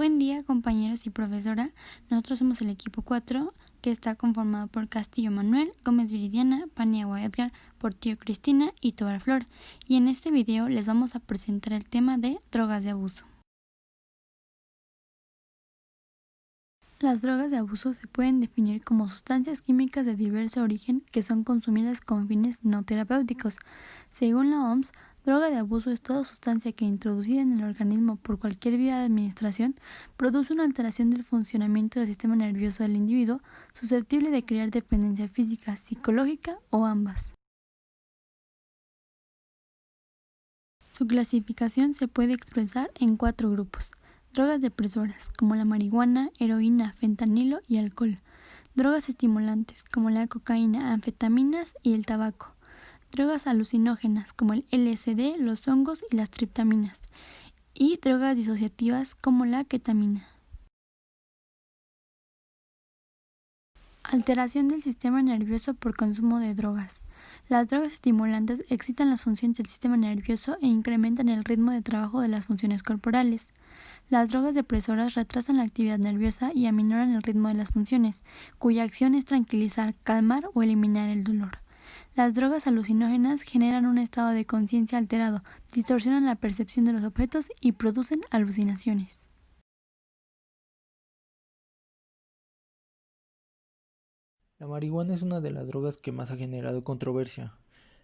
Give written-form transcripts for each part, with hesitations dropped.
Buen día, compañeros y profesora. Nosotros somos el equipo 4, que está conformado por Castillo Manuel, Gómez Viridiana, Paniagua Edgar, Portillo Cristina y Tobar Flor. Y en este video les vamos a presentar el tema de drogas de abuso. Las drogas de abuso se pueden definir como sustancias químicas de diverso origen que son consumidas con fines no terapéuticos. Según la OMS, droga de abuso es toda sustancia que, introducida en el organismo por cualquier vía de administración, produce una alteración del funcionamiento del sistema nervioso del individuo, susceptible de crear dependencia física, psicológica o ambas. Su clasificación se puede expresar en 4 grupos. Drogas depresoras, como la marihuana, heroína, fentanilo y alcohol. Drogas estimulantes, como la cocaína, anfetaminas y el tabaco. Drogas alucinógenas, como el LSD, los hongos y las triptaminas. Y drogas disociativas, como la ketamina. Alteración del sistema nervioso por consumo de drogas. Las drogas estimulantes excitan las funciones del sistema nervioso e incrementan el ritmo de trabajo de las funciones corporales. Las drogas depresoras retrasan la actividad nerviosa y aminoran el ritmo de las funciones, cuya acción es tranquilizar, calmar o eliminar el dolor. Las drogas alucinógenas generan un estado de conciencia alterado, distorsionan la percepción de los objetos y producen alucinaciones. La marihuana es una de las drogas que más ha generado controversia.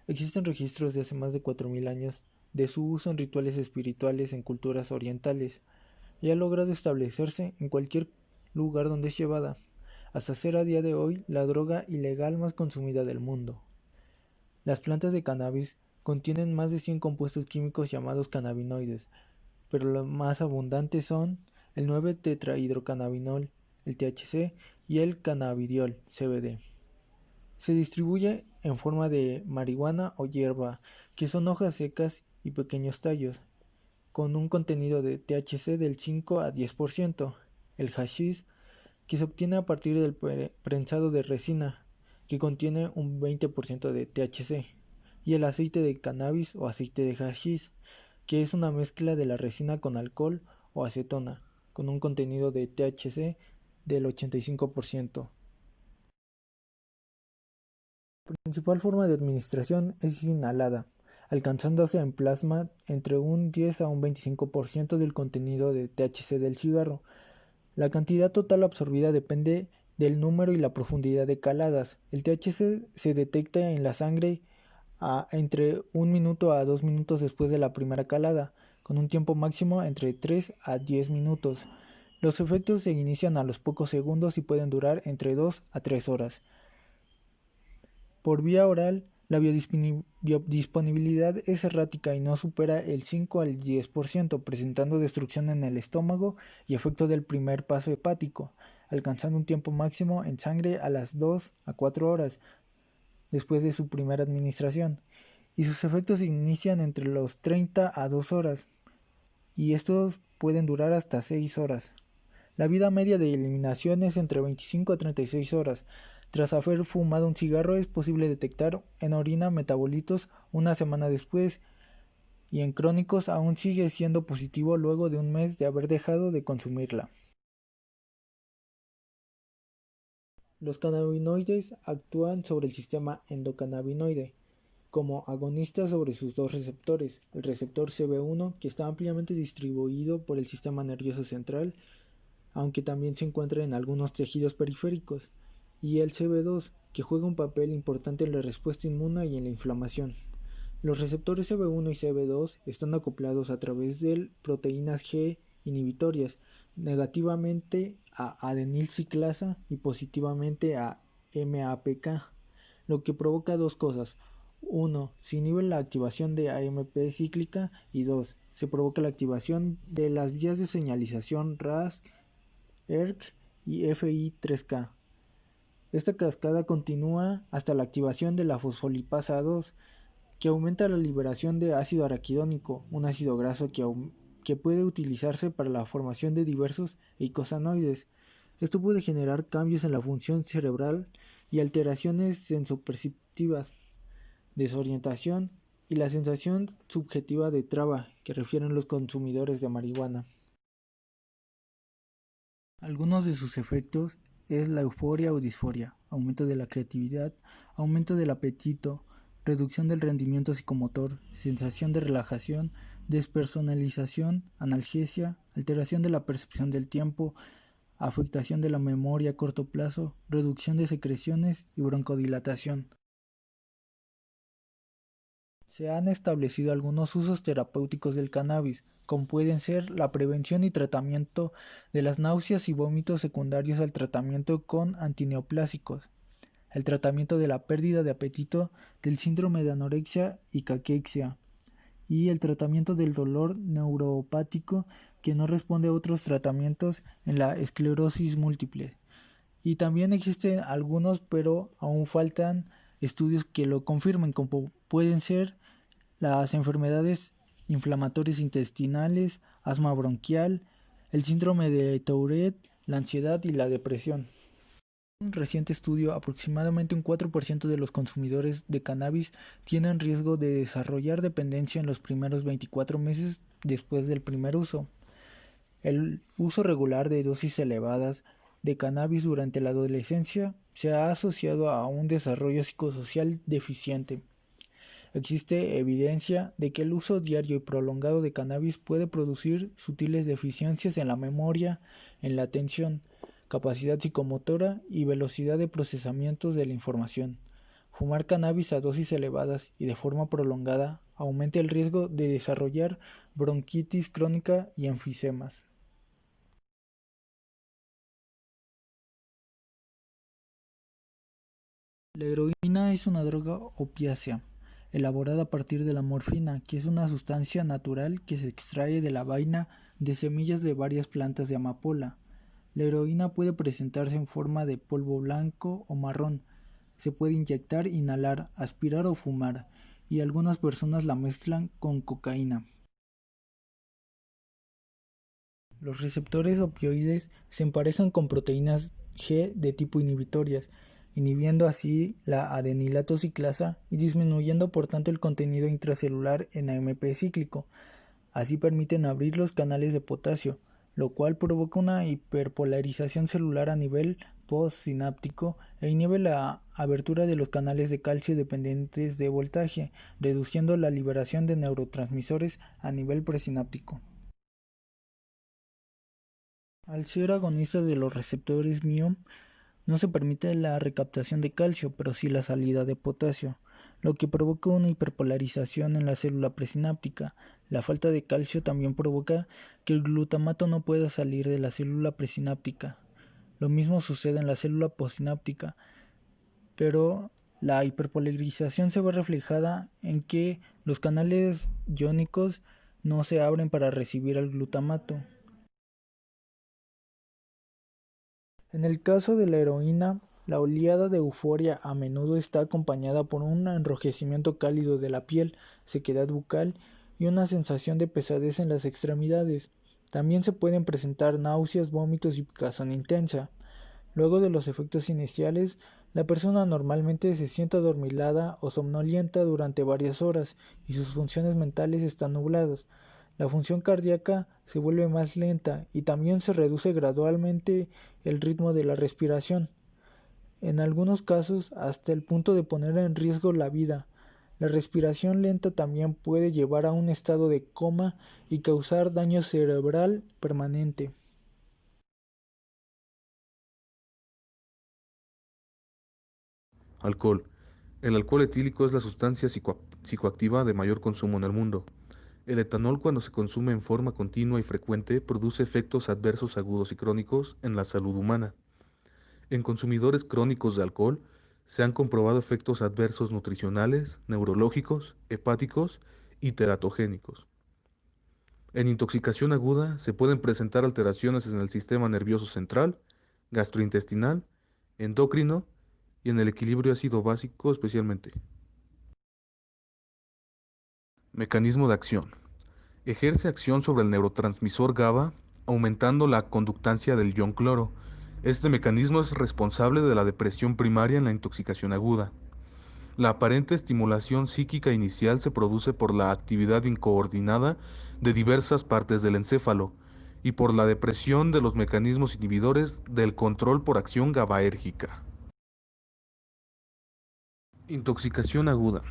Existen registros de hace más de 4000 años de su uso en rituales espirituales en culturas orientales y ha logrado establecerse en cualquier lugar donde es llevada, hasta ser a día de hoy la droga ilegal más consumida del mundo. Las plantas de cannabis contienen más de 100 compuestos químicos llamados cannabinoides, pero los más abundantes son el 9-tetrahidrocannabinol, el THC, y el cannabidiol, CBD. Se distribuye en forma de marihuana o hierba, que son hojas secas y pequeños tallos, con un contenido de THC del 5 a 10%, el hashish, que se obtiene a partir del prensado de resina, que contiene un 20% de THC, y el aceite de cannabis o aceite de hashish, que es una mezcla de la resina con alcohol o acetona, con un contenido de THC del 85%. La principal forma de administración es inhalada, alcanzándose en plasma entre un 10 a un 25% del contenido de THC del cigarro. La cantidad total absorbida depende del número y la profundidad de caladas. El THC se detecta en la sangre entre 1 minuto a 2 minutos después de la primera calada, con un tiempo máximo entre 3 a 10 minutos. Los efectos se inician a los pocos segundos y pueden durar entre 2 a 3 horas. Por vía oral, la biodisponibilidad es errática y no supera el 5 al 10%, presentando destrucción en el estómago y efecto del primer paso hepático, alcanzando un tiempo máximo en sangre a las 2 a 4 horas después de su primera administración, y sus efectos se inician entre los 30 a 2 horas, y estos pueden durar hasta 6 horas. La vida media de eliminación es entre 25 a 36 horas. Tras haber fumado un cigarro es posible detectar en orina metabolitos una semana después, y en crónicos aún sigue siendo positivo luego de un mes de haber dejado de consumirla. Los cannabinoides actúan sobre el sistema endocannabinoide como agonistas sobre sus dos receptores, el receptor CB1, que está ampliamente distribuido por el sistema nervioso central, aunque también se encuentra en algunos tejidos periféricos, y el CB2, que juega un papel importante en la respuesta inmune y en la inflamación. Los receptores CB1 y CB2 están acoplados a través de proteínas G inhibitorias, negativamente a adenilciclasa y positivamente a MAPK, lo que provoca dos cosas. 1. Se inhibe la activación de AMP cíclica, y 2. Se provoca la activación de las vías de señalización RAS, ERK y FI3K. Esta cascada continúa hasta la activación de la fosfolipasa 2, que aumenta la liberación de ácido araquidónico, un ácido graso que puede utilizarse para la formación de diversos eicosanoides. Esto puede generar cambios en la función cerebral y alteraciones sensoperceptivas, desorientación y la sensación subjetiva de traba que refieren los consumidores de marihuana. Algunos de sus efectos es la euforia o disforia, aumento de la creatividad, aumento del apetito, reducción del rendimiento psicomotor, sensación de relajación, despersonalización, analgesia, alteración de la percepción del tiempo, afectación de la memoria a corto plazo, reducción de secreciones y broncodilatación. Se han establecido algunos usos terapéuticos del cannabis, como pueden ser la prevención y tratamiento de las náuseas y vómitos secundarios al tratamiento con antineoplásicos, el tratamiento de la pérdida de apetito, del síndrome de anorexia y caquexia, y el tratamiento del dolor neuropático que no responde a otros tratamientos en la esclerosis múltiple. Y también existen algunos, pero aún faltan estudios que lo confirmen, como pueden ser las enfermedades inflamatorias intestinales, asma bronquial, el síndrome de Tourette, la ansiedad y la depresión. En un reciente estudio, aproximadamente un 4% de los consumidores de cannabis tienen riesgo de desarrollar dependencia en los primeros 24 meses después del primer uso. El uso regular de dosis elevadas de cannabis durante la adolescencia se ha asociado a un desarrollo psicosocial deficiente. Existe evidencia de que el uso diario y prolongado de cannabis puede producir sutiles deficiencias en la memoria, en la atención, capacidad psicomotora y velocidad de procesamiento de la información. Fumar cannabis a dosis elevadas y de forma prolongada aumenta el riesgo de desarrollar bronquitis crónica y enfisemas. La heroína es una droga opiácea, elaborada a partir de la morfina, que es una sustancia natural que se extrae de la vaina de semillas de varias plantas de amapola. La heroína puede presentarse en forma de polvo blanco o marrón. Se puede inyectar, inhalar, aspirar o fumar, y algunas personas la mezclan con cocaína. Los receptores opioides se emparejan con proteínas G de tipo inhibitorias, inhibiendo así la adenilato ciclasa y disminuyendo por tanto el contenido intracelular en AMP cíclico. Así permiten abrir los canales de potasio, lo cual provoca una hiperpolarización celular a nivel postsináptico e inhibe la abertura de los canales de calcio dependientes de voltaje, reduciendo la liberación de neurotransmisores a nivel presináptico. Al ser agonista de los receptores MIOM, no se permite la recaptación de calcio, pero sí la salida de potasio, lo que provoca una hiperpolarización en la célula presináptica. La falta de calcio también provoca que el glutamato no pueda salir de la célula presináptica. Lo mismo sucede en la célula postsináptica, pero la hiperpolarización se ve reflejada en que los canales iónicos no se abren para recibir el glutamato. En el caso de la heroína, la oleada de euforia a menudo está acompañada por un enrojecimiento cálido de la piel, sequedad bucal y una sensación de pesadez en las extremidades. También se pueden presentar náuseas, vómitos y picazón intensa. Luego de los efectos iniciales, la persona normalmente se siente adormilada o somnolienta durante varias horas y sus funciones mentales están nubladas. La función cardíaca se vuelve más lenta y también se reduce gradualmente el ritmo de la respiración, en algunos casos hasta el punto de poner en riesgo la vida. La respiración lenta también puede llevar a un estado de coma y causar daño cerebral permanente. Alcohol. El alcohol etílico es la sustancia psicoactiva de mayor consumo en el mundo. El etanol, cuando se consume en forma continua y frecuente, produce efectos adversos agudos y crónicos en la salud humana. En consumidores crónicos de alcohol se han comprobado efectos adversos nutricionales, neurológicos, hepáticos y teratogénicos. En intoxicación aguda se pueden presentar alteraciones en el sistema nervioso central, gastrointestinal, endocrino y en el equilibrio ácido básico especialmente. Mecanismo de acción. Ejerce acción sobre el neurotransmisor GABA, aumentando la conductancia del ion cloro. Este mecanismo es responsable de la depresión primaria en la intoxicación aguda. La aparente estimulación psíquica inicial se produce por la actividad incoordinada de diversas partes del encéfalo, y por la depresión de los mecanismos inhibidores del control por acción GABAérgica. Intoxicación aguda.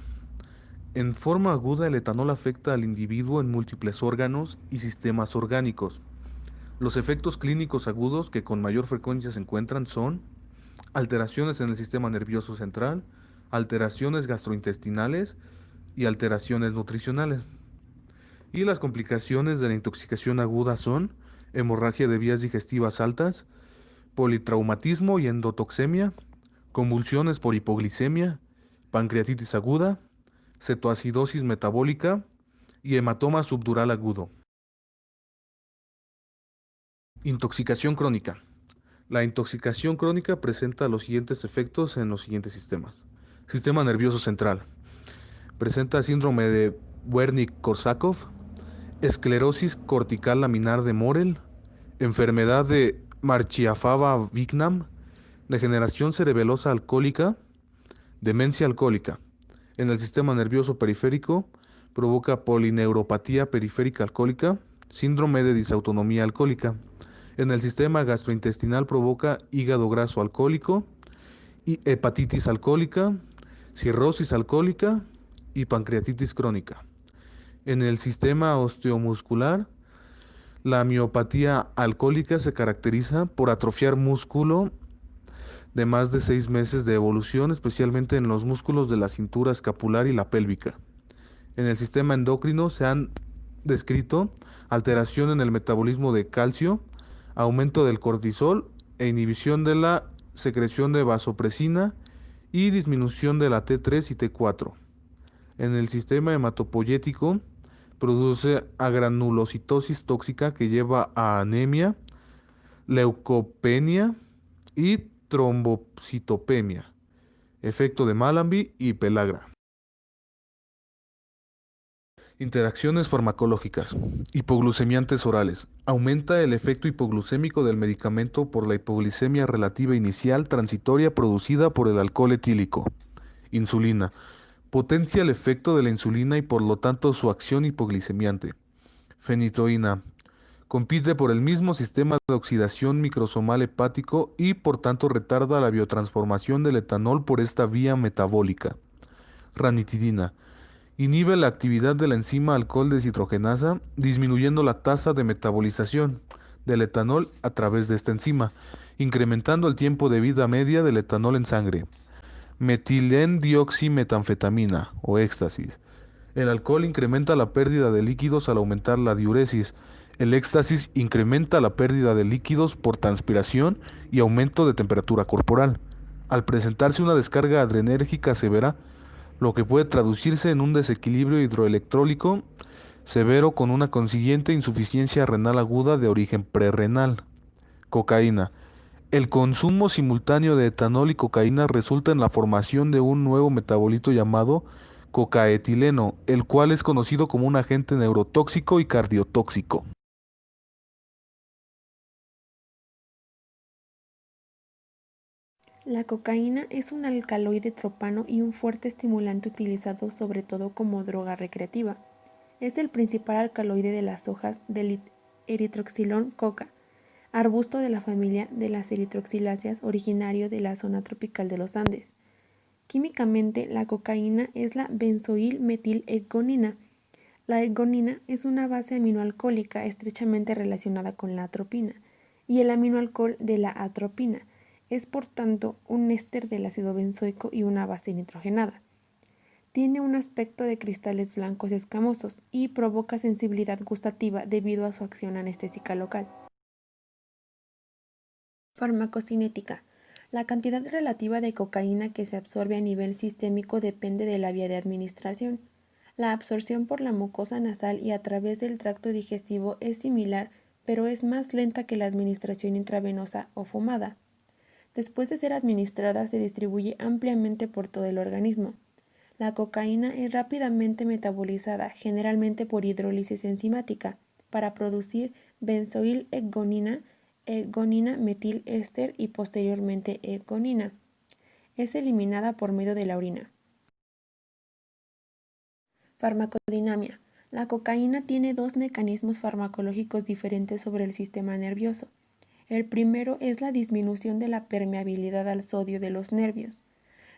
En forma aguda, el etanol afecta al individuo en múltiples órganos y sistemas orgánicos. Los efectos clínicos agudos que con mayor frecuencia se encuentran son alteraciones en el sistema nervioso central, alteraciones gastrointestinales y alteraciones nutricionales. Y las complicaciones de la intoxicación aguda son hemorragia de vías digestivas altas, politraumatismo y endotoxemia, convulsiones por hipoglicemia, pancreatitis aguda, cetoacidosis metabólica y hematoma subdural agudo. Intoxicación crónica. La intoxicación crónica presenta los siguientes efectos en los siguientes sistemas. Sistema nervioso central. Presenta síndrome de Wernicke-Korsakoff, esclerosis cortical laminar de Morel, enfermedad de Marchiafava-Wignam, degeneración cerebelosa alcohólica, demencia alcohólica. En el sistema nervioso periférico provoca polineuropatía periférica alcohólica, síndrome de disautonomía alcohólica. En el sistema gastrointestinal provoca hígado graso alcohólico, y hepatitis alcohólica, cirrosis alcohólica y pancreatitis crónica. En el sistema osteomuscular, la miopatía alcohólica se caracteriza por atrofiar músculo de más de 6 meses de evolución, especialmente en los músculos de la cintura escapular y la pélvica. En el sistema endocrino se han descrito alteración en el metabolismo de calcio, aumento del cortisol e inhibición de la secreción de vasopresina y disminución de la T3 y T4. En el sistema hematopoyético produce agranulocitosis tóxica que lleva a anemia, leucopenia y trombocitopenia, efecto de Mallaby y pelagra. Interacciones farmacológicas. Hipoglucemiantes orales. Aumenta el efecto hipoglucémico del medicamento por la hipoglicemia relativa inicial transitoria producida por el alcohol etílico. Insulina. Potencia el efecto de la insulina y por lo tanto su acción hipoglicemiante. Fenitoína. Compite por el mismo sistema de oxidación microsomal hepático y por tanto retarda la biotransformación del etanol por esta vía metabólica. Ranitidina. Inhibe la actividad de la enzima alcohol deshidrogenasa, disminuyendo la tasa de metabolización del etanol a través de esta enzima, incrementando el tiempo de vida media del etanol en sangre. Metilendioximetanfetamina o éxtasis. El alcohol incrementa la pérdida de líquidos al aumentar la diuresis. El éxtasis incrementa la pérdida de líquidos por transpiración y aumento de temperatura corporal. Al presentarse una descarga adrenérgica severa, lo que puede traducirse en un desequilibrio hidroelectrólico severo con una consiguiente insuficiencia renal aguda de origen prerrenal. Cocaína. El consumo simultáneo de etanol y cocaína resulta en la formación de un nuevo metabolito llamado cocaetileno, el cual es conocido como un agente neurotóxico y cardiotóxico. La cocaína es un alcaloide tropano y un fuerte estimulante utilizado sobre todo como droga recreativa. Es el principal alcaloide de las hojas del eritroxilón coca, arbusto de la familia de las eritroxiláceas originario de la zona tropical de los Andes. Químicamente, la cocaína es la benzoilmetil-egonina. La egonina es una base aminoalcohólica estrechamente relacionada con la atropina y el aminoalcohol de la atropina. Es por tanto un éster del ácido benzoico y una base nitrogenada. Tiene un aspecto de cristales blancos escamosos y provoca sensibilidad gustativa debido a su acción anestésica local. Farmacocinética. La cantidad relativa de cocaína que se absorbe a nivel sistémico depende de la vía de administración. La absorción por la mucosa nasal y a través del tracto digestivo es similar, pero es más lenta que la administración intravenosa o fumada. Después de ser administrada, se distribuye ampliamente por todo el organismo. La cocaína es rápidamente metabolizada, generalmente por hidrólisis enzimática, para producir benzoil-egonina, egonina-metil-éster y posteriormente egonina. Es eliminada por medio de la orina. Farmacodinamia. La cocaína tiene dos mecanismos farmacológicos diferentes sobre el sistema nervioso. El primero es la disminución de la permeabilidad al sodio de los nervios.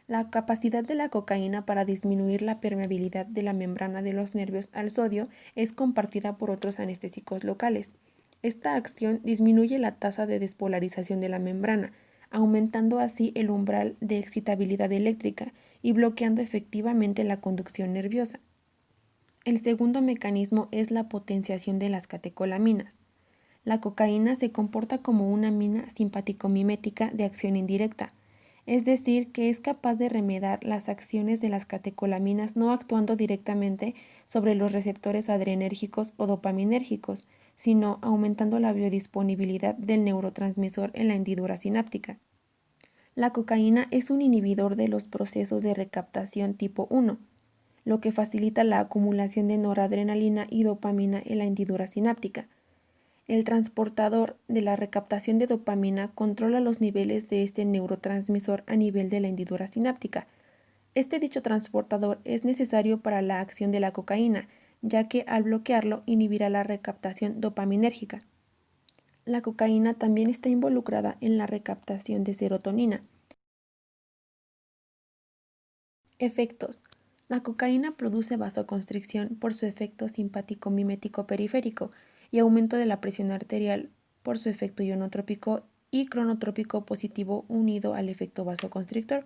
La capacidad de la cocaína para disminuir la permeabilidad de la membrana de los nervios al sodio es compartida por otros anestésicos locales. Esta acción disminuye la tasa de despolarización de la membrana, aumentando así el umbral de excitabilidad eléctrica y bloqueando efectivamente la conducción nerviosa. El segundo mecanismo es la potenciación de las catecolaminas. La cocaína se comporta como una amina simpático-mimética de acción indirecta, es decir, que es capaz de remediar las acciones de las catecolaminas no actuando directamente sobre los receptores adrenérgicos o dopaminérgicos, sino aumentando la biodisponibilidad del neurotransmisor en la hendidura sináptica. La cocaína es un inhibidor de los procesos de recaptación tipo 1, lo que facilita la acumulación de noradrenalina y dopamina en la hendidura sináptica. El transportador de la recaptación de dopamina controla los niveles de este neurotransmisor a nivel de la hendidura sináptica. Dicho transportador es necesario para la acción de la cocaína, ya que al bloquearlo inhibirá la recaptación dopaminérgica. La cocaína también está involucrada en la recaptación de serotonina. Efectos. La cocaína produce vasoconstricción por su efecto simpático-mimético periférico y aumento de la presión arterial por su efecto ionotrópico y cronotrópico positivo unido al efecto vasoconstrictor.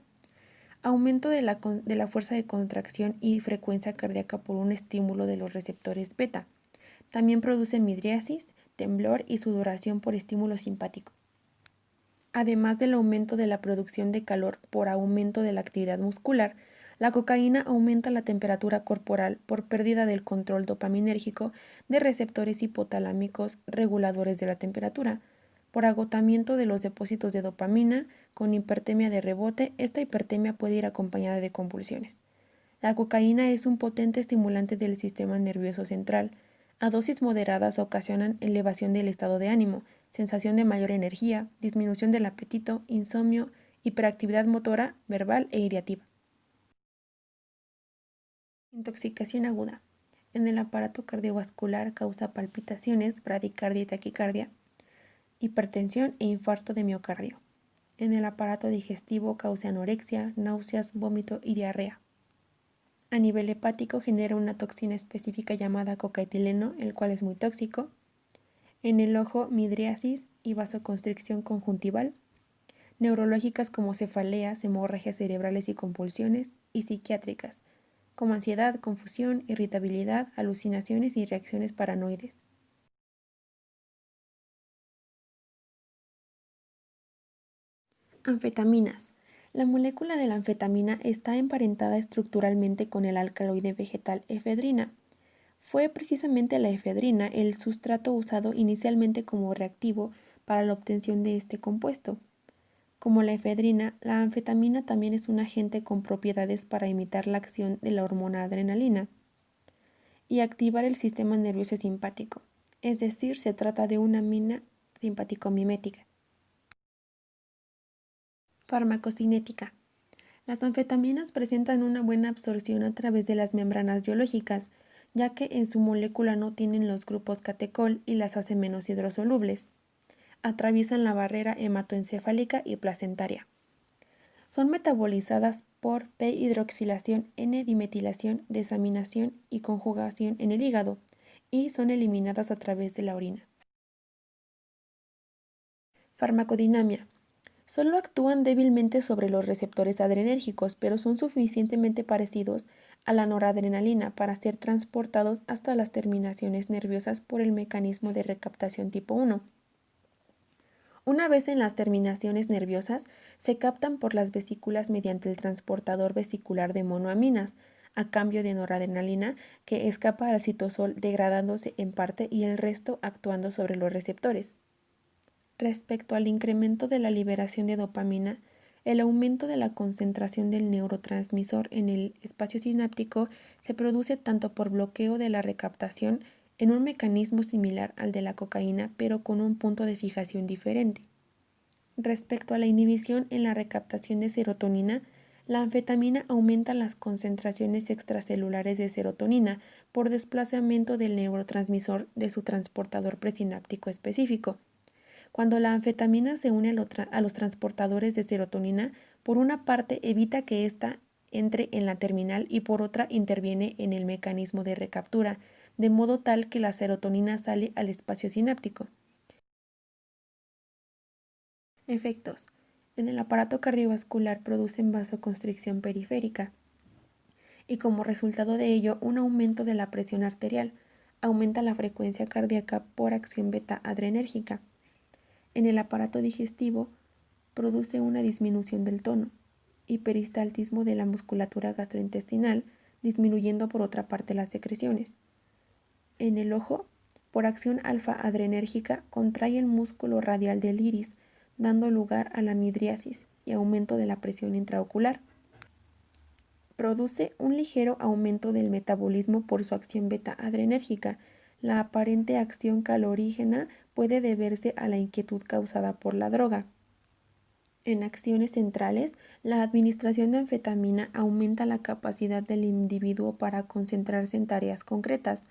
Aumento de la fuerza de contracción y frecuencia cardíaca por un estímulo de los receptores beta. También produce midriasis, temblor y sudoración por estímulo simpático. Además del aumento de la producción de calor por aumento de la actividad muscular, la cocaína aumenta la temperatura corporal por pérdida del control dopaminérgico de receptores hipotalámicos reguladores de la temperatura. Por agotamiento de los depósitos de dopamina, con hipertemia de rebote, esta hipertemia puede ir acompañada de convulsiones. La cocaína es un potente estimulante del sistema nervioso central. A dosis moderadas ocasionan elevación del estado de ánimo, sensación de mayor energía, disminución del apetito, insomnio, hiperactividad motora, verbal e ideativa. Intoxicación aguda. En el aparato cardiovascular causa palpitaciones, bradicardia y taquicardia, hipertensión e infarto de miocardio. En el aparato digestivo causa anorexia, náuseas, vómito y diarrea. A nivel hepático genera una toxina específica llamada cocaetileno, el cual es muy tóxico. En el ojo, midriasis y vasoconstricción conjuntival. Neurológicas como cefaleas, hemorragias cerebrales y convulsiones, y psiquiátricas, como ansiedad, confusión, irritabilidad, alucinaciones y reacciones paranoides. Anfetaminas. La molécula de la anfetamina está emparentada estructuralmente con el alcaloide vegetal efedrina. Fue precisamente la efedrina el sustrato usado inicialmente como reactivo para la obtención de este compuesto. Como la efedrina, la anfetamina también es un agente con propiedades para imitar la acción de la hormona adrenalina y activar el sistema nervioso simpático, es decir, se trata de una amina simpático-mimética. Farmacocinética. Las anfetaminas presentan una buena absorción a través de las membranas biológicas, ya que en su molécula no tienen los grupos catecol y las hace menos hidrosolubles. Atraviesan la barrera hematoencefálica y placentaria. Son metabolizadas por P-hidroxilación, N-dimetilación, desaminación y conjugación en el hígado, y son eliminadas a través de la orina. Farmacodinamia. Solo actúan débilmente sobre los receptores adrenérgicos, pero son suficientemente parecidos a la noradrenalina para ser transportados hasta las terminaciones nerviosas por el mecanismo de recaptación tipo 1. Una vez en las terminaciones nerviosas, se captan por las vesículas mediante el transportador vesicular de monoaminas, a cambio de noradrenalina, que escapa al citosol degradándose en parte y el resto actuando sobre los receptores. Respecto al incremento de la liberación de dopamina, el aumento de la concentración del neurotransmisor en el espacio sináptico se produce tanto por bloqueo de la recaptación en un mecanismo similar al de la cocaína, pero con un punto de fijación diferente. Respecto a la inhibición en la recaptación de serotonina, La anfetamina aumenta las concentraciones extracelulares de serotonina por desplazamiento del neurotransmisor de su transportador presináptico específico. Cuando la anfetamina se une a los transportadores de serotonina, por una parte evita que ésta entre en la terminal y por otra interviene en el mecanismo de recaptura, de modo tal que la serotonina sale al espacio sináptico. Efectos. En el aparato cardiovascular producen vasoconstricción periférica y como resultado de ello un aumento de la presión arterial, aumenta la frecuencia cardíaca por acción beta-adrenérgica. En el aparato digestivo produce una disminución del tono y peristaltismo de la musculatura gastrointestinal, disminuyendo por otra parte las secreciones. En el ojo, por acción alfa-adrenérgica, contrae el músculo radial del iris, dando lugar a la midriasis y aumento de la presión intraocular. Produce un ligero aumento del metabolismo por su acción beta-adrenérgica. La aparente acción calorígena puede deberse a la inquietud causada por la droga. En acciones centrales, la administración de anfetamina aumenta la capacidad del individuo para concentrarse en tareas concretas.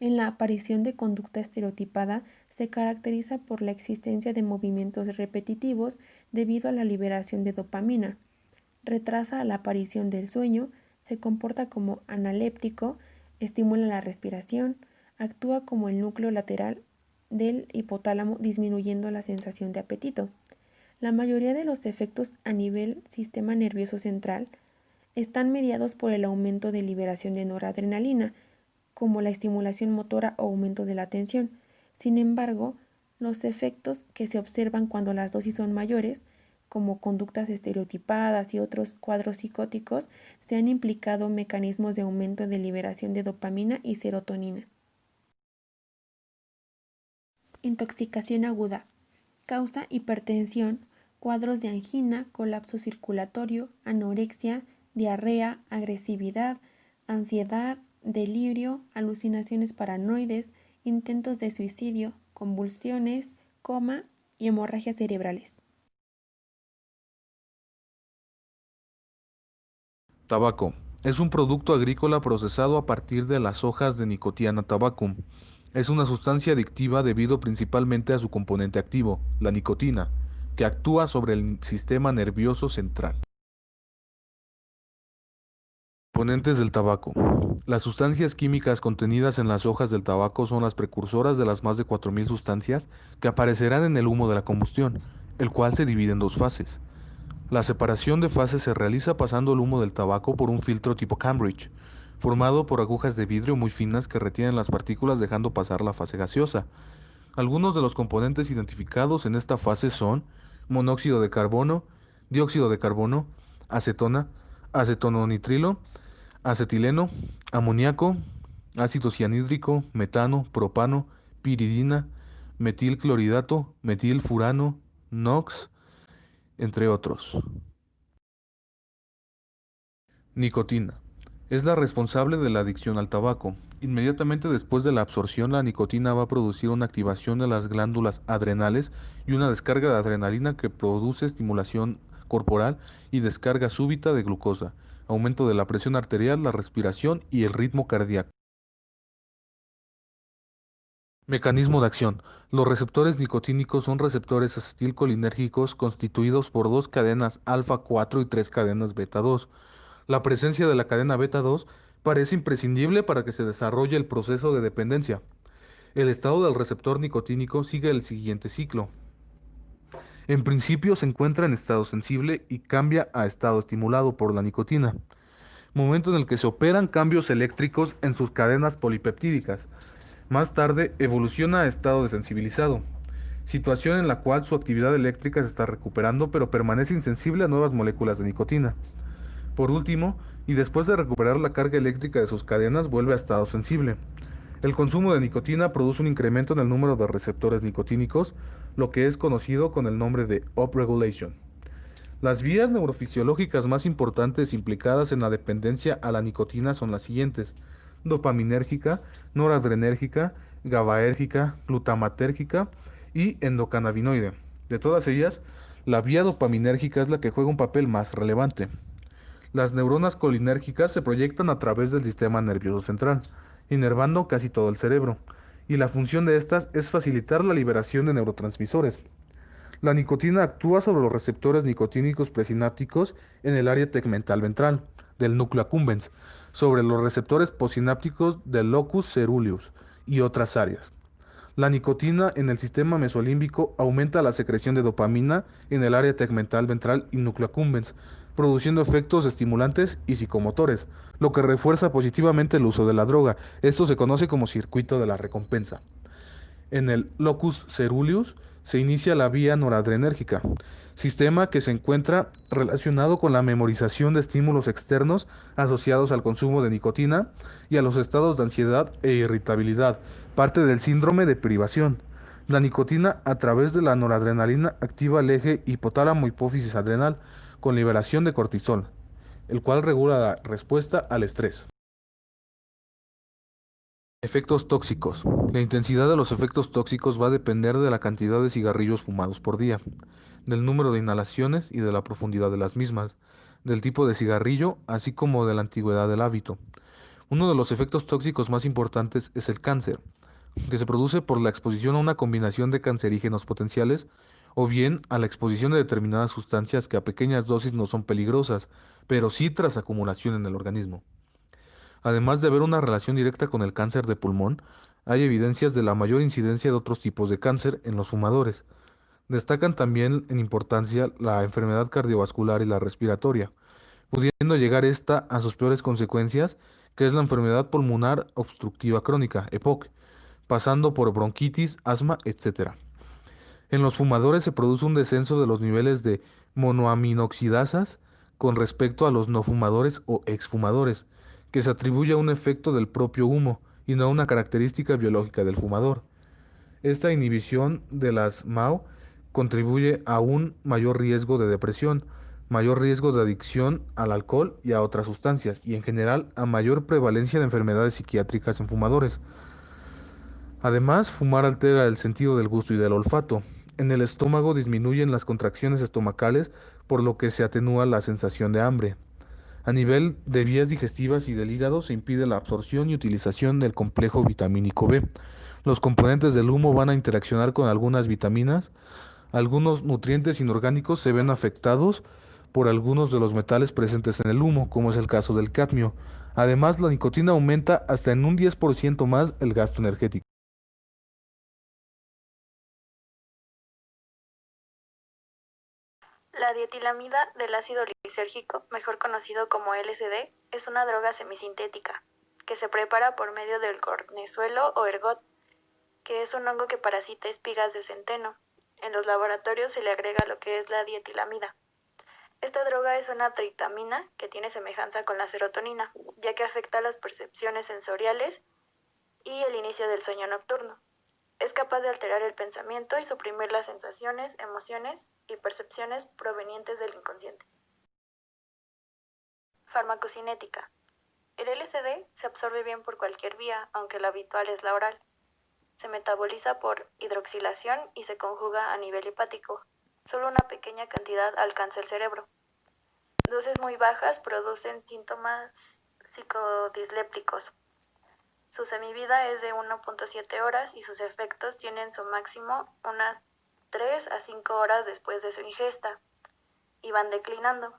En la aparición de conducta estereotipada se caracteriza por la existencia de movimientos repetitivos debido a la liberación de dopamina. Retrasa la aparición del sueño, se comporta como analéptico, estimula la respiración, actúa como el núcleo lateral del hipotálamo disminuyendo la sensación de apetito. La mayoría de los efectos a nivel sistema nervioso central están mediados por el aumento de liberación de noradrenalina, como la estimulación motora o aumento de la atención. Sin embargo, los efectos que se observan cuando las dosis son mayores, como conductas estereotipadas y otros cuadros psicóticos, se han implicado mecanismos de aumento de liberación de dopamina y serotonina. Intoxicación aguda. Causa hipertensión, cuadros de angina, colapso circulatorio, anorexia, diarrea, agresividad, ansiedad, delirio, alucinaciones paranoides, intentos de suicidio, convulsiones, coma y hemorragias cerebrales. Tabaco. Es un producto agrícola procesado a partir de las hojas de Nicotiana tabacum. Es una sustancia adictiva debido principalmente a su componente activo, la nicotina, que actúa sobre el sistema nervioso central. Componentes del tabaco. Las sustancias químicas contenidas en las hojas del tabaco son las precursoras de las más de 4.000 sustancias que aparecerán en el humo de la combustión, el cual se divide en dos fases. La separación de fases se realiza pasando el humo del tabaco por un filtro tipo Cambridge, formado por agujas de vidrio muy finas que retienen las partículas dejando pasar la fase gaseosa. Algunos de los componentes identificados en esta fase son monóxido de carbono, dióxido de carbono, acetona, acetonitrilo, acetileno, amoníaco, ácido cianhídrico, metano, propano, piridina, metilcloridato, metilfurano, NOx, entre otros. Nicotina. Es la responsable de la adicción al tabaco. Inmediatamente después de la absorción, la nicotina va a producir una activación de las glándulas adrenales y una descarga de adrenalina que produce estimulación corporal y descarga súbita de glucosa, aumento de la presión arterial, la respiración y el ritmo cardíaco. Mecanismo de acción. Los receptores nicotínicos son receptores acetilcolinérgicos constituidos por dos cadenas alfa 4 y tres cadenas beta 2. La presencia de la cadena beta 2 parece imprescindible para que se desarrolle el proceso de dependencia. El estado del receptor nicotínico sigue el siguiente ciclo. En principio se encuentra en estado sensible y cambia a estado estimulado por la nicotina, momento en el que se operan cambios eléctricos en sus cadenas polipeptídicas. Más tarde evoluciona a estado desensibilizado, situación en la cual su actividad eléctrica se está recuperando pero permanece insensible a nuevas moléculas de nicotina. Por último, y después de recuperar la carga eléctrica de sus cadenas, vuelve a estado sensible. El consumo de nicotina produce un incremento en el número de receptores nicotínicos, lo que es conocido con el nombre de upregulation. Las vías neurofisiológicas más importantes implicadas en la dependencia a la nicotina son las siguientes: dopaminérgica, noradrenérgica, GABAérgica, glutamatérgica y endocannabinoide. De todas ellas, la vía dopaminérgica es la que juega un papel más relevante. Las neuronas colinérgicas se proyectan a través del sistema nervioso central, inervando casi todo el cerebro, y la función de estas es facilitar la liberación de neurotransmisores. La nicotina actúa sobre los receptores nicotínicos presinápticos en el área tegmental ventral del núcleo accumbens, sobre los receptores postsinápticos del locus coeruleus y otras áreas. La nicotina en el sistema mesolímbico aumenta la secreción de dopamina en el área tegmental ventral y núcleo accumbens, produciendo efectos estimulantes y psicomotores, lo que refuerza positivamente el uso de la droga. Esto se conoce como circuito de la recompensa. En el locus coeruleus se inicia la vía noradrenérgica, sistema que se encuentra relacionado con la memorización de estímulos externos asociados al consumo de nicotina y a los estados de ansiedad e irritabilidad, parte del síndrome de privación. La nicotina a través de la noradrenalina activa el eje hipotálamo-hipófisis adrenal con liberación de cortisol, el cual regula la respuesta al estrés. Efectos tóxicos. La intensidad de los efectos tóxicos va a depender de la cantidad de cigarrillos fumados por día, del número de inhalaciones y de la profundidad de las mismas, del tipo de cigarrillo, así como de la antigüedad del hábito. Uno de los efectos tóxicos más importantes es el cáncer, que se produce por la exposición a una combinación de cancerígenos potenciales o bien a la exposición de determinadas sustancias que a pequeñas dosis no son peligrosas, pero sí tras acumulación en el organismo. Además de haber una relación directa con el cáncer de pulmón, hay evidencias de la mayor incidencia de otros tipos de cáncer en los fumadores. Destacan también en importancia la enfermedad cardiovascular y la respiratoria, pudiendo llegar esta a sus peores consecuencias, que es la enfermedad pulmonar obstructiva crónica, EPOC, pasando por bronquitis, asma, etc. En los fumadores se produce un descenso de los niveles de monoaminoxidasas con respecto a los no fumadores o exfumadores, que se atribuye a un efecto del propio humo y no a una característica biológica del fumador. Esta inhibición de las MAO contribuye a un mayor riesgo de depresión, mayor riesgo de adicción al alcohol y a otras sustancias, y en general a mayor prevalencia de enfermedades psiquiátricas en fumadores. Además, fumar altera el sentido del gusto y del olfato. En el estómago disminuyen las contracciones estomacales, por lo que se atenúa la sensación de hambre. A nivel de vías digestivas y del hígado se impide la absorción y utilización del complejo vitamínico B. Los componentes del humo van a interaccionar con algunas vitaminas. Algunos nutrientes inorgánicos se ven afectados por algunos de los metales presentes en el humo, como es el caso del cadmio. Además, la nicotina aumenta hasta en un 10% más el gasto energético. La dietilamida del ácido lisérgico, mejor conocido como LSD, es una droga semisintética que se prepara por medio del cornezuelo o ergot, que es un hongo que parasita espigas de centeno. En los laboratorios se le agrega lo que es la dietilamida. Esta droga es una tritamina que tiene semejanza con la serotonina, ya que afecta las percepciones sensoriales y el inicio del sueño nocturno. Es capaz de alterar el pensamiento y suprimir las sensaciones, emociones y percepciones provenientes del inconsciente. Farmacocinética. El LSD se absorbe bien por cualquier vía, aunque la habitual es la oral. Se metaboliza por hidroxilación y se conjuga a nivel hepático. Solo una pequeña cantidad alcanza el cerebro. Dosis muy bajas producen síntomas psicodislépticos. Su semivida es de 1.7 horas y sus efectos tienen su máximo unas 3 a 5 horas después de su ingesta y van declinando.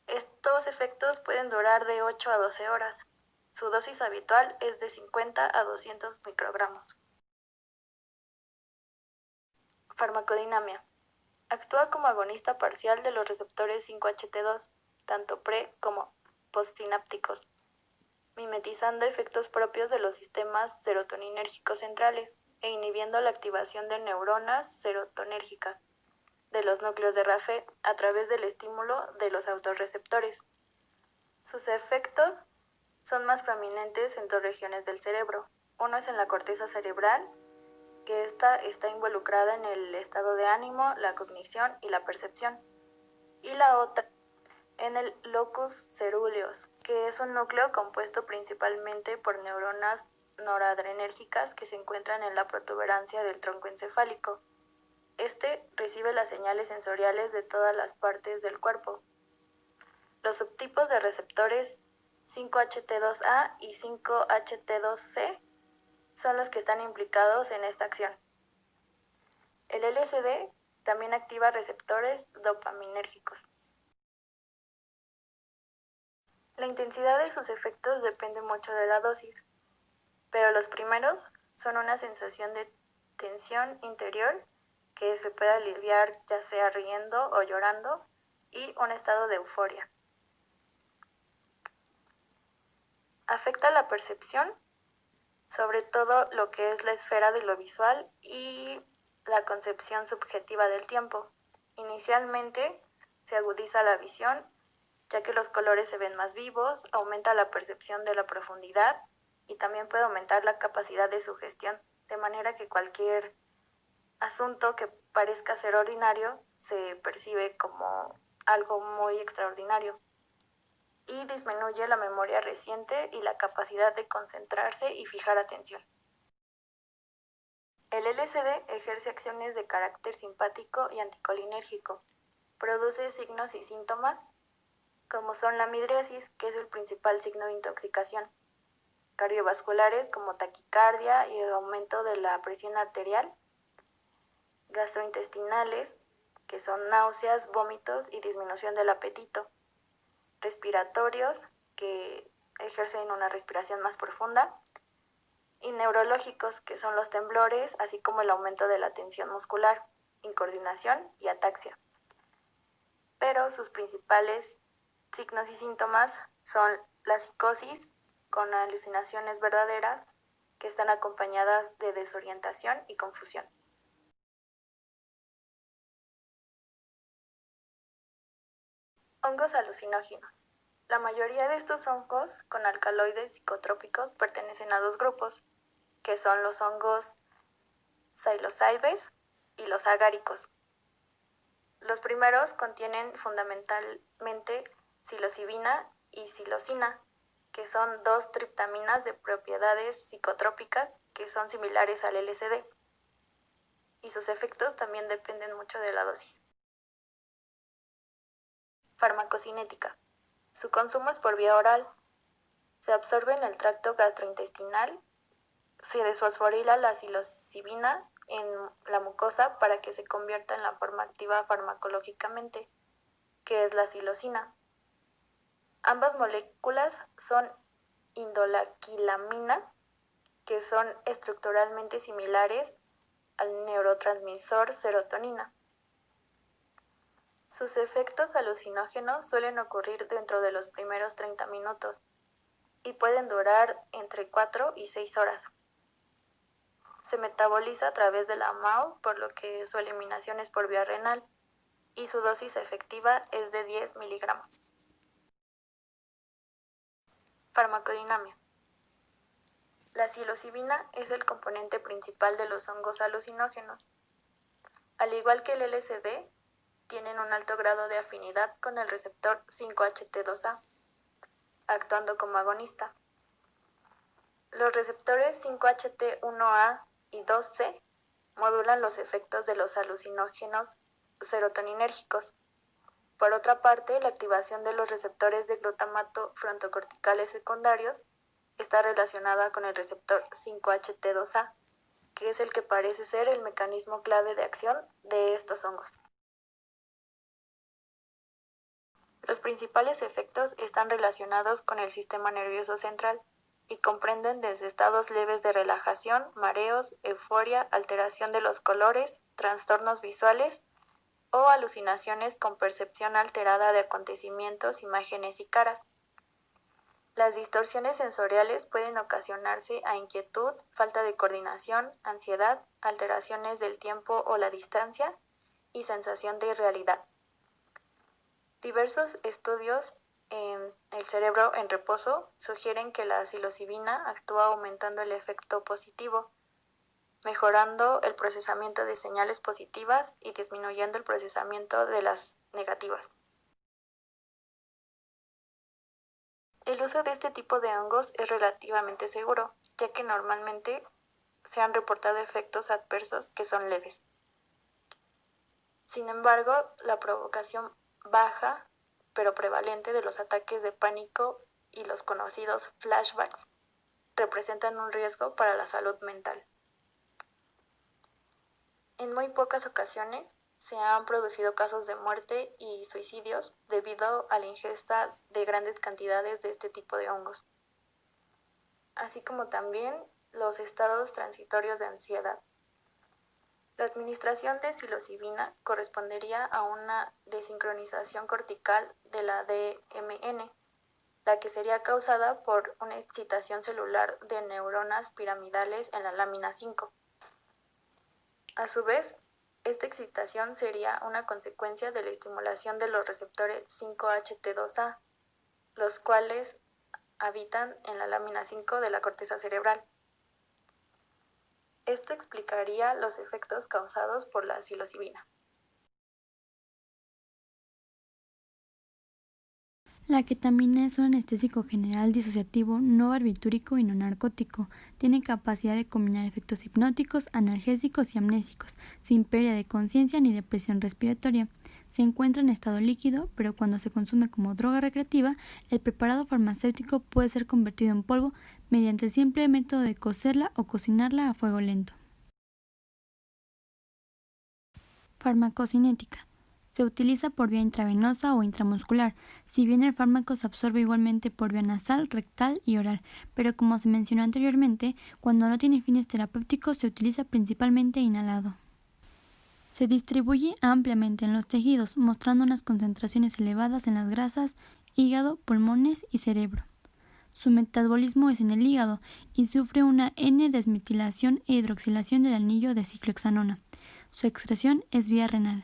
Estos efectos pueden durar de 8 a 12 horas. Su dosis habitual es de 50 a 200 microgramos. Farmacodinamia. Actúa como agonista parcial de los receptores 5-HT2, tanto pre como postsinápticos, mimetizando efectos propios de los sistemas serotoninérgicos centrales e inhibiendo la activación de neuronas serotonérgicas de los núcleos de RAFE a través del estímulo de los autorreceptores. Sus efectos son más prominentes en dos regiones del cerebro. Uno es en la corteza cerebral, que está involucrada en el estado de ánimo, la cognición y la percepción. Y la otra en el locus coeruleus, que es un núcleo compuesto principalmente por neuronas noradrenérgicas que se encuentran en la protuberancia del tronco encefálico. Este recibe las señales sensoriales de todas las partes del cuerpo. Los subtipos de receptores 5HT2A y 5HT2C son los que están implicados en esta acción. El LSD también activa receptores dopaminérgicos. La intensidad de sus efectos depende mucho de la dosis, pero los primeros son una sensación de tensión interior que se puede aliviar ya sea riendo o llorando y un estado de euforia. Afecta la percepción, sobre todo lo que es la esfera de lo visual y la concepción subjetiva del tiempo. Inicialmente se agudiza la visión, ya que los colores se ven más vivos, aumenta la percepción de la profundidad y también puede aumentar la capacidad de sugestión, de manera que cualquier asunto que parezca ser ordinario se percibe como algo muy extraordinario y disminuye la memoria reciente y la capacidad de concentrarse y fijar atención. El LSD ejerce acciones de carácter simpático y anticolinérgico. Produce signos y síntomas como son la midriasis, que es el principal signo de intoxicación, cardiovasculares como taquicardia y el aumento de la presión arterial, gastrointestinales, que son náuseas, vómitos y disminución del apetito, respiratorios, que ejercen una respiración más profunda, y neurológicos, que son los temblores, así como el aumento de la tensión muscular, incoordinación y ataxia. Pero sus principales signos y síntomas son la psicosis, con alucinaciones verdaderas, que están acompañadas de desorientación y confusión. Hongos alucinógenos. La mayoría de estos hongos con alcaloides psicotrópicos pertenecen a dos grupos, que son los hongos psilocybes y los agáricos. Los primeros contienen fundamentalmente psilocibina y psilocina, que son dos triptaminas de propiedades psicotrópicas que son similares al LSD, y sus efectos también dependen mucho de la dosis. Farmacocinética. Su consumo es por vía oral. Se absorbe en el tracto gastrointestinal, se desfosforila la psilocibina en la mucosa para que se convierta en la forma activa farmacológicamente, que es la psilocina. Ambas moléculas son indolacilaminas, que son estructuralmente similares al neurotransmisor serotonina. Sus efectos alucinógenos suelen ocurrir dentro de los primeros 30 minutos y pueden durar entre 4 y 6 horas. Se metaboliza a través de la MAO, por lo que su eliminación es por vía renal, y su dosis efectiva es de 10 miligramos. Farmacodinamia. La psilocibina es el componente principal de los hongos alucinógenos. Al igual que el LSD, tienen un alto grado de afinidad con el receptor 5HT2A, actuando como agonista. Los receptores 5HT1A y 2C modulan los efectos de los alucinógenos serotoninérgicos. Por otra parte, la activación de los receptores de glutamato frontocorticales secundarios está relacionada con el receptor 5HT2A, que es el que parece ser el mecanismo clave de acción de estos hongos. Los principales efectos están relacionados con el sistema nervioso central y comprenden desde estados leves de relajación, mareos, euforia, alteración de los colores, trastornos visuales o alucinaciones con percepción alterada de acontecimientos, imágenes y caras. Las distorsiones sensoriales pueden ocasionarse a inquietud, falta de coordinación, ansiedad, alteraciones del tiempo o la distancia y sensación de irrealidad. Diversos estudios en el cerebro en reposo sugieren que la psilocibina actúa aumentando el efecto positivo, mejorando el procesamiento de señales positivas y disminuyendo el procesamiento de las negativas. El uso de este tipo de hongos es relativamente seguro, ya que normalmente se han reportado efectos adversos que son leves. Sin embargo, la provocación baja pero prevalente de los ataques de pánico y los conocidos flashbacks representan un riesgo para la salud mental. En muy pocas ocasiones se han producido casos de muerte y suicidios debido a la ingesta de grandes cantidades de este tipo de hongos, así como también los estados transitorios de ansiedad. La administración de psilocibina correspondería a una desincronización cortical de la DMN, la que sería causada por una excitación celular de neuronas piramidales en la lámina 5. A su vez, esta excitación sería una consecuencia de la estimulación de los receptores 5-HT2A, los cuales habitan en la lámina 5 de la corteza cerebral. Esto explicaría los efectos causados por la psilocibina. La ketamina es un anestésico general disociativo no barbitúrico y no narcótico. Tiene capacidad de combinar efectos hipnóticos, analgésicos y amnésicos, sin pérdida de conciencia ni depresión respiratoria. Se encuentra en estado líquido, pero cuando se consume como droga recreativa, el preparado farmacéutico puede ser convertido en polvo mediante el simple método de cocerla o cocinarla a fuego lento. Farmacocinética. Se utiliza por vía intravenosa o intramuscular, si bien el fármaco se absorbe igualmente por vía nasal, rectal y oral, pero como se mencionó anteriormente, cuando no tiene fines terapéuticos se utiliza principalmente inhalado. Se distribuye ampliamente en los tejidos, mostrando unas concentraciones elevadas en las grasas, hígado, pulmones y cerebro. Su metabolismo es en el hígado y sufre una N-desmetilación e hidroxilación del anillo de ciclohexanona. Su excreción es vía renal.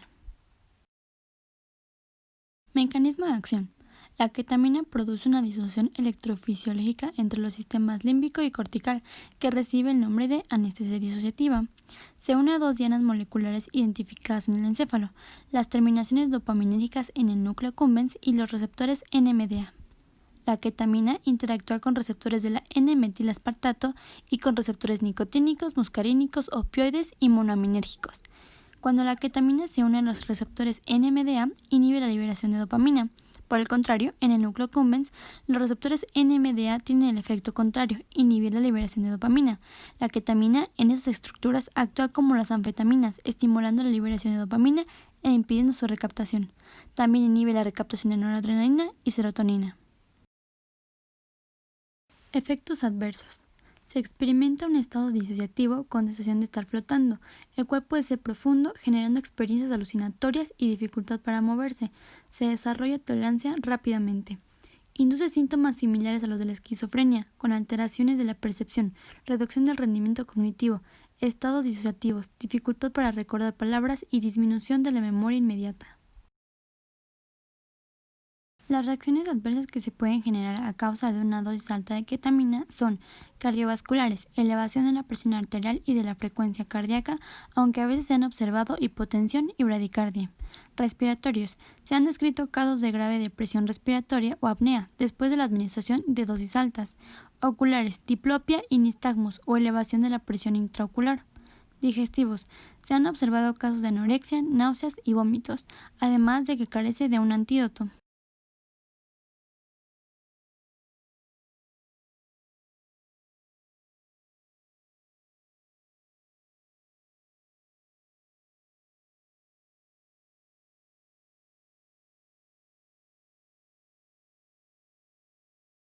Mecanismo de acción. La ketamina produce una disociación electrofisiológica entre los sistemas límbico y cortical, que recibe el nombre de anestesia disociativa. Se une a dos dianas moleculares identificadas en el encéfalo, las terminaciones dopaminérgicas en el núcleo accumbens y los receptores NMDA. La ketamina interactúa con receptores de la N-metilaspartato y con receptores nicotínicos, muscarínicos, opioides y monoaminérgicos. Cuando la ketamina se une a los receptores NMDA, inhibe la liberación de dopamina. Por el contrario, en el núcleo accumbens, los receptores NMDA tienen el efecto contrario, inhibir la liberación de dopamina. La ketamina en esas estructuras actúa como las anfetaminas, estimulando la liberación de dopamina e impidiendo su recaptación. También inhibe la recaptación de noradrenalina y serotonina. Efectos adversos. Se experimenta un estado disociativo con sensación de estar flotando, el cual puede ser profundo, generando experiencias alucinatorias y dificultad para moverse. Se desarrolla tolerancia rápidamente. Induce síntomas similares a los de la esquizofrenia, con alteraciones de la percepción, reducción del rendimiento cognitivo, estados disociativos, dificultad para recordar palabras y disminución de la memoria inmediata. Las reacciones adversas que se pueden generar a causa de una dosis alta de ketamina son cardiovasculares, elevación de la presión arterial y de la frecuencia cardíaca, aunque a veces se han observado hipotensión y bradicardia. Respiratorios. Se han descrito casos de grave depresión respiratoria o apnea después de la administración de dosis altas. Oculares, diplopia y nistagmus o elevación de la presión intraocular. Digestivos. Se han observado casos de anorexia, náuseas y vómitos, además de que carece de un antídoto.